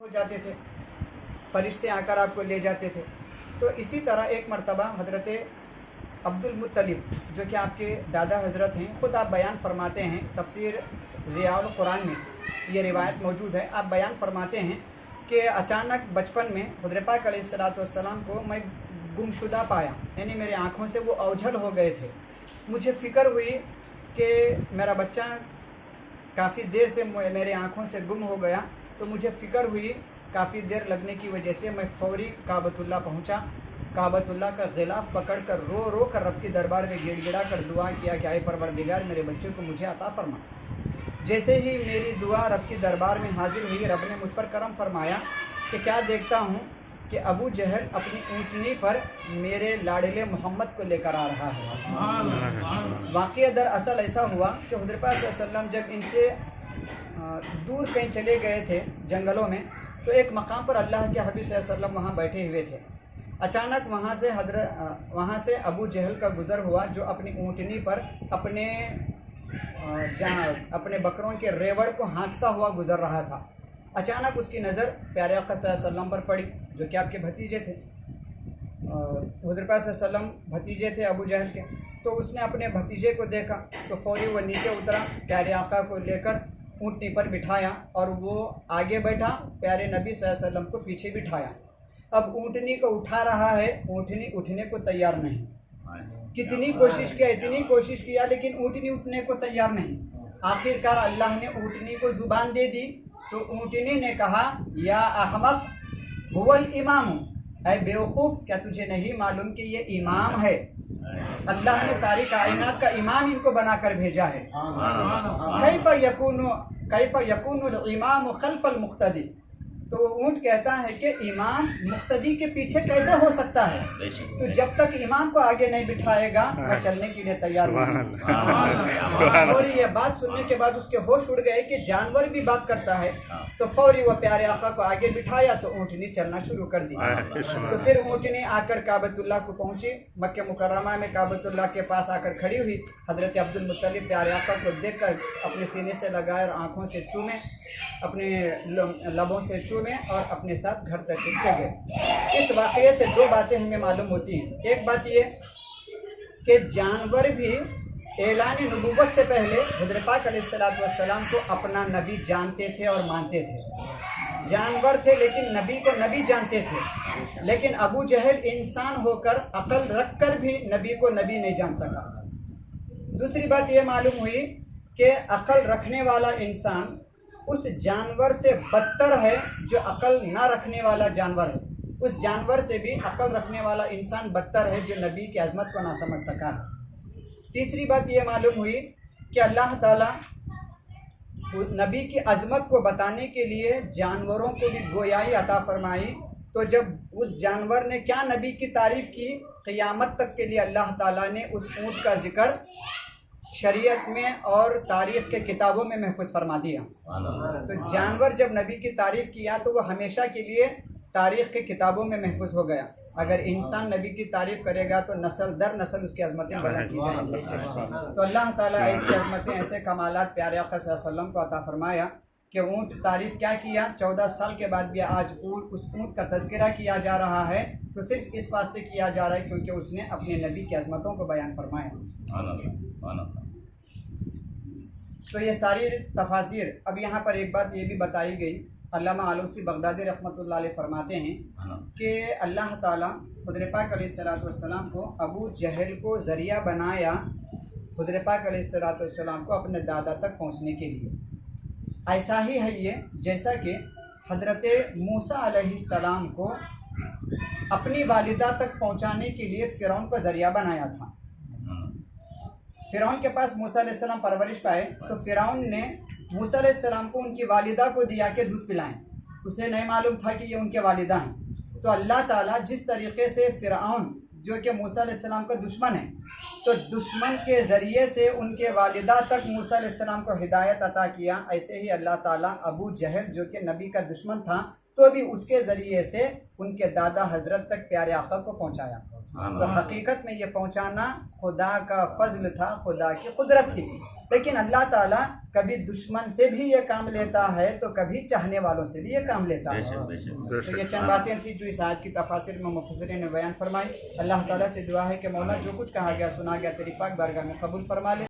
ہو جاتے تھے، فرشتے آ کر آپ کو لے جاتے تھے۔ تو اسی طرح ایک مرتبہ حضرت عبد المطلب جو کہ آپ کے دادا حضرت ہیں، خود آپ بیان فرماتے ہیں، تفسیر ضیاء القرآن میں یہ روایت موجود ہے، آپ بیان فرماتے ہیں کہ اچانک بچپن میں حضرت پاک علیہ الصلوۃ والسلام کو میں گمشدہ پایا، یعنی میرے آنکھوں سے وہ اوجھل ہو گئے تھے۔ مجھے فکر ہوئی کہ میرا بچہ کافی دیر سے میرے آنکھوں سے گم ہو گیا، تو مجھے فکر ہوئی کافی دیر لگنے کی وجہ سے میں فوری کعبۃ اللہ پہنچا، کعبۃ اللہ کا غلاف پکڑ کر رو کر رب کے دربار میں گڑ گڑا کر دعا کیا کہ اے پروردگار میرے بچے کو مجھے عطا فرما۔ جیسے ہی میری دعا رب کے دربار میں حاضر ہوئی، رب نے مجھ پر کرم فرمایا کہ کیا دیکھتا ہوں کہ ابو جہل اپنی اونٹنی پر میرے لاڈلے محمد کو لے کر آ رہا ہے۔ واقعہ در اصل ایسا ہوا کہ حضرت پاک صلی اللہ علیہ وسلم جب ان سے دور کہیں چلے گئے تھے جنگلوں میں، تو ایک مقام پر اللہ کے حبیب صلی اللہ علیہ وسلم وہاں بیٹھے ہوئے تھے۔ اچانک وہاں سے ابو جہل کا گزر ہوا، جو اپنی اونٹنی پر اپنے بکروں کے ریوڑ کو ہانکتا ہوا گزر رہا تھا۔ اچانک اس کی نظر پیارے آقا صلی اللہ علیہ وسلم پر پڑی، جو کہ آپ کے بھتیجے تھے، حضرت پاک صلی اللہ علیہ وسلم بھتیجے تھے ابو جہل کے۔ تو اس نے اپنے بھتیجے کو دیکھا تو فوری وہ نیچے اترا، پیارے آقا کو لے کر اونٹنی پر بٹھایا اور وہ آگے بیٹھا، پیارے نبی صلی اللہ علیہ وسلم کو پیچھے بٹھایا۔ اب اونٹنی کو اٹھا رہا ہے، اونٹنی اٹھنے کو تیار نہیں، کتنی کوشش کیا لیکن اونٹنی اٹھنے کو تیار نہیں۔ آخرکار اللہ نے اونٹنی کو زبان دے دی، تو اونٹنی نے کہا یا احمق هو الامام، اے بیوقوف کیا تجھے نہیں معلوم کہ یہ امام ہے؟ اللہ نے ساری کائنات کا امام ان کو بنا کر بھیجا ہے۔ کیف یکون الامام خلف المقتدی، تو اونٹ کہتا ہے کہ امام مقتدی کے پیچھے کیسے ہو سکتا ہے؟ تو جب تک امام کو آگے نہیں بٹھائے گا میں چلنے کے لیے تیار ہوں۔ اور یہ بات سننے کے بعد اس کے ہوش اڑ گئے کہ جانور بھی بات کرتا ہے، تو فوری وہ پیارے آقا کو آگے بٹھایا تو اونٹنی چلنا شروع کر دی۔ تو پھر اونٹنی آ کر کعبۃ اللہ کو پہنچی، مکہ مکرمہ میں کعبۃ اللہ کے پاس آ کر کھڑی ہوئی۔ حضرت عبد المطلب پیارے آقا کو دیکھ کر اپنے سینے سے لگائے اور آنکھوں سے چومے، اپنے لبوں سے چومے اور اپنے ساتھ گھر تشریف لے گئے۔ اس واقعے سے دو باتیں ہمیں معلوم ہوتی ہیں۔ ایک بات یہ کہ جانور بھی اعلان نبوت سے پہلے حضرت پاک علیہ الصلوۃ والسلام کو اپنا نبی جانتے تھے اور مانتے تھے۔ جانور تھے لیکن نبی کو نبی جانتے تھے، لیکن ابو جہل انسان ہو کر عقل رکھ کر بھی نبی کو نبی نہیں جان سکا۔ دوسری بات یہ معلوم ہوئی کہ عقل رکھنے والا انسان اس جانور سے بدتر ہے جو عقل نہ رکھنے والا جانور ہے۔ اس جانور سے بھی عقل رکھنے والا انسان بدتر ہے جو نبی کی عظمت کو نہ سمجھ سکا ہے۔ تیسری بات یہ معلوم ہوئی کہ اللہ تعالیٰ نبی کی عظمت کو بتانے کے لیے جانوروں کو بھی گویائی عطا فرمائی، تو جب اس جانور نے کیا نبی کی تعریف کی، قیامت تک کے لیے اللہ تعالیٰ نے اس اونٹ کا ذکر شریعت میں اور تاریخ کے کتابوں میں محفوظ فرما دیا۔ تو جانور جب نبی کی تعریف کیا تو وہ ہمیشہ کے لیے تاریخ کے کتابوں میں محفوظ ہو گیا۔ اگر انسان نبی کی تعریف کرے گا تو نسل در نسل اس کی عظمتیں بلند کی جائیں گی۔ تو اللہ تعالیٰ ایسی عظمتیں، ایسے کمالات پیارے آقا صلی اللہ علیہ وسلم کو عطا فرمایا کہ اونٹ تعریف کیا کیا، 14 سال کے بعد بھی آج اس اونٹ کا تذکرہ کیا جا رہا ہے، تو صرف اس واسطے کیا جا رہا ہے کیونکہ اس نے اپنے نبی کی عظمتوں کو بیان فرمایا۔ تو یہ ساری تفاسیر۔ اب یہاں پر ایک بات یہ بھی بتائی گئی، علامہ آلوسی بغدادی رحمۃ اللہ علیہ فرماتے ہیں کہ اللہ تعالیٰ حضرت پاک علیہ الصلوۃ والسلام کو ابو جہل کو ذریعہ بنایا حضرت پاک علیہ الصلوۃ والسلام کو اپنے دادا تک پہنچنے کے لیے۔ ایسا ہی ہے یہ جیسا کہ حضرت موسیٰ علیہ السلام کو اپنی والدہ تک پہنچانے کے لیے فرعون کو ذریعہ بنایا تھا۔ فرعون کے پاس موسیٰ علیہ السلام پرورش پائے تو فرعون نے موسیٰ علیہ السلام کو ان کی والدہ کو دیا کہ دودھ پلائیں، اسے نہیں معلوم تھا کہ یہ ان کے والدہ ہیں۔ تو اللہ تعالیٰ جس طریقے سے فرعون جو کہ موسیٰ علیہ السلام کا دشمن ہے، تو دشمن کے ذریعے سے ان کے والدہ تک موسیٰ علیہ السلام کو ہدایت عطا کیا، ایسے ہی اللہ تعالیٰ ابو جہل جو کہ نبی کا دشمن تھا تو بھی اس کے ذریعے سے ان کے دادا حضرت تک پیارے آقا کو پہنچایا۔ تو حقیقت میں یہ پہنچانا خدا کا فضل تھا، خدا کی قدرت تھی، لیکن اللہ تعالیٰ کبھی دشمن سے بھی یہ کام لیتا ہے تو کبھی چاہنے والوں سے بھی یہ کام لیتا ہے۔ تو یہ چند باتیں تھیں جو اس آیت کی تفاسیر میں مفسرین نے بیان فرمائی۔ اللہ تعالیٰ سے دعا ہے کہ مولا جو کچھ کہا گیا سنا گیا تیری پاک بارگاہ میں قبول فرما لے۔